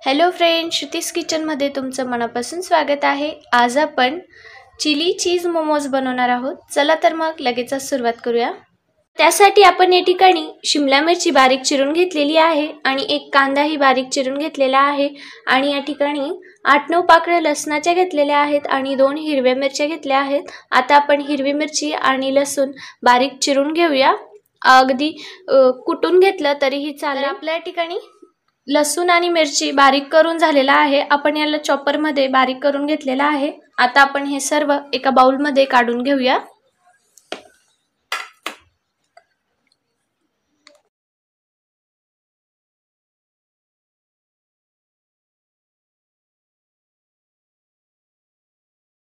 Hello friend, Shruti's किचनमध्ये तुमचं मनापासून स्वागत आहे। आज आपण चिली चीज मोमोज बनवणार आहोत। चला तर मग लगेचच सुरुवात करूया। त्यासाठी आपण या ठिकाणी शिमला मिरची बारीक चिरून घेतलेली आहे आणि एक कांदाही बारीक चिरून घेतलेला आहे आणि या ठिकाणी 8-9 पाकळ्या लसणाच्या घेतलेल्या आहेत आणि 2 हिरव्या मिरच्या घेतल्या आहेत। आता आपण हिरवी मिरची आणि लसूण बारीक चिरून घेऊया। अगदी कुटून घेतलं तरीही चालेल। आपल्या या ठिकाणी लसूण आणि मिरची बारीक करून झालेला आहे। आपण याला चॉपर मध्ये बारीक करून घेतलेला आहे। आता आपण हे सर्व एका बाउल मध्ये काढून घेऊया।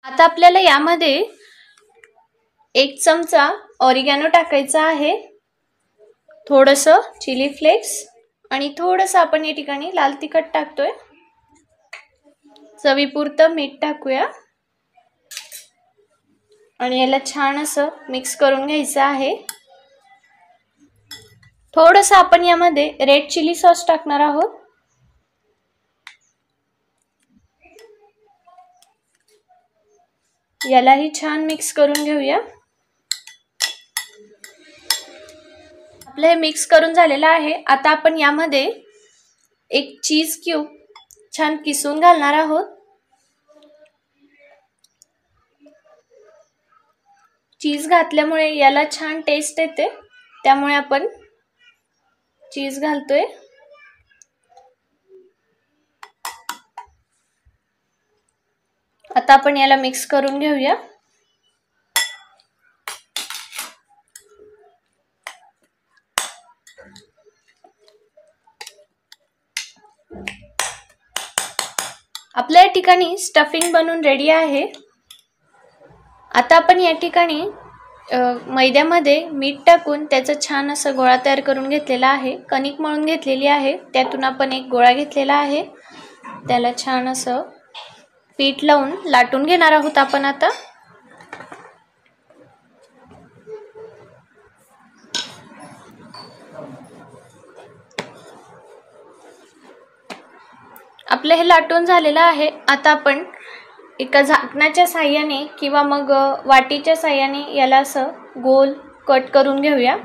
आता आपल्याला यामध्ये 1 चमचा ऑरिगॅनो टाकायचा आहे, थोडंसं चिली फ्लेक्स आणि थोडंसं आपण या ठिकाणी लाल तिखट टाकतोय। चवीपुरतं मीठ टाकूया आणि याला छान असं मिक्स करून घ्यायचं आहे। थोडंसं आपण यामध्ये रेड चिली सॉस टाकणार आहोत। यालाही छान मिक्स करून घेऊया। आपलं हे मिक्स करून झालेलं आहे। आता आपण यामध्ये 1 चीज क्यूब छान किसून घालणार आहोत। चीज घातल्यामुळे याला छान टेस्ट येते, त्यामुळे आपण चीज घालतोय। आता आपण याला मिक्स करून घेऊया। आपल्या या ठिकाणी स्टफिंग बनवून रेडी आहे। आता आपण या ठिकाणी मैद्यामध्ये मीठ टाकून त्याचा छान असा गोळा तयार करून घेतलेला आहे। कणिक मळून घेतलेली आहे, त्यातून आपण एक गोळा घेतलेला आहे। त्याला छान असं पीठ लावून लाटून घेणार आहोत आपण। आता आपले हे लाटून झालेलं आहे। आता आपण एका झाकणाच्या साहाय्याने किंवा मग वाटीच्या साहाय्याने याला असं गोल कट करून घेऊया।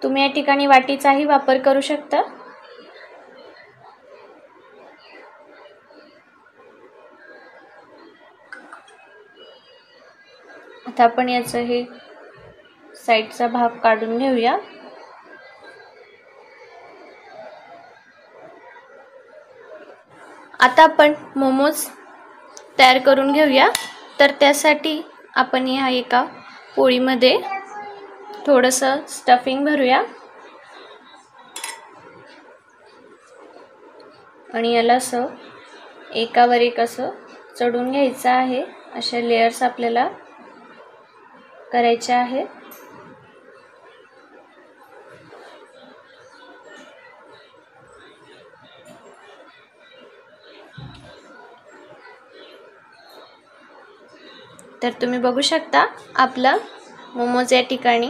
तुम्ही या ठिकाणी वाटीचाही वापर करू शकता। आता आपण याचं हे साइडचा भाग काढून घेऊया। आता आपण मोमोज तयार करून घेऊया। तर त्यासाठी आपण या एका पोळीमध्ये थोडंसं स्टफिंग भरूया आणि याला असं एकावर एक असं चढून घ्यायचं आहे। अशा लेयर्स आपल्याला करायच्या आहेत। तर तुम्ही बघू शकता आपलं मोमोज या ठिकाणी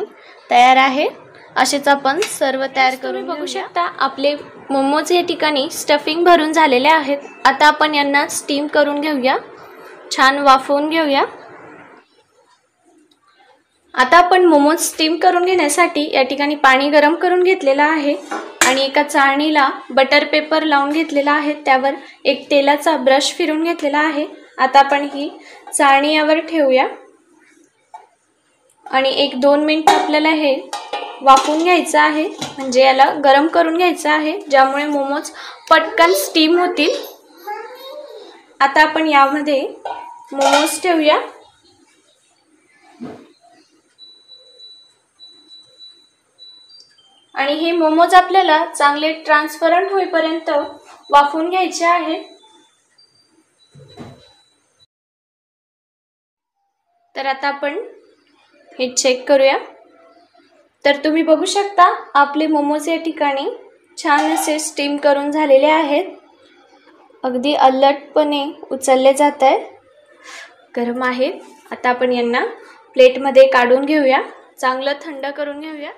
तयार आहे। असेच आपण सर्व तयार करून बघू शकता। आपले मोमोज या ठिकाणी स्टफिंग भरून झालेले आहेत। आता आपण यांना स्टीम करून घेऊया, छान वाफवून घेऊया। आता आपण मोमोज स्टीम करून घेण्यासाठी या ठिकाणी पाणी गरम करून घेतलेलं आहे आणि एका चाळणीला बटर पेपर लावून घेतलेला आहे। त्यावर एक तेलाचा ब्रश फिरून घेतलेला आहे। आता आपण ही चाळणी यावर ठेवूया आणि 1-2 मिनिट आपल्याला हे वाफवून घ्यायचं आहे, म्हणजे याला गरम करून घ्यायचं आहे, ज्यामुळे मोमोज पटकन स्टीम होतील। आता आपण यामध्ये मोमोज ठेवूया आणि हे मोमोज आपल्याला चांगले ट्रान्सपरंट होईपर्यंत वाफवून घ्यायचे आहे। तर आता आपण हे चेक करूया। तर तुम्ही बघू शकता आपले मोमोज या ठिकाणी छान असे स्टीम करून झालेले आहेत। अगदी अलर्टपणे उचलले जात आहे, गरम आहे। आता आपण यांना प्लेटमध्ये काढून घेऊया, चांगलं थंड करून घेऊया।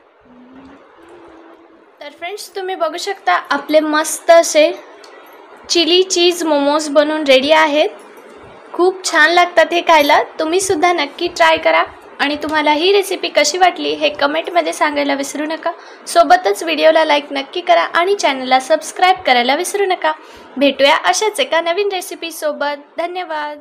तर फ्रेंड्स, तुम्ही बघू शकता आपले मस्त असे चिली चीज मोमोज बनून रेडी आहेत। खूप छान लागतात हे खायला। तुम्ही सुद्धा नक्की ट्राय करा आणि तुम्हाला ही रेसिपी कशी वाटली हे कमेंटमध्ये सांगायला विसरू नका। सोबतच व्हिडिओला लाईक नक्की करा आणि चॅनलला सबस्क्राईब करायला विसरू नका। भेटूया अशाच एका नवीन रेसिपी सोबत। धन्यवाद।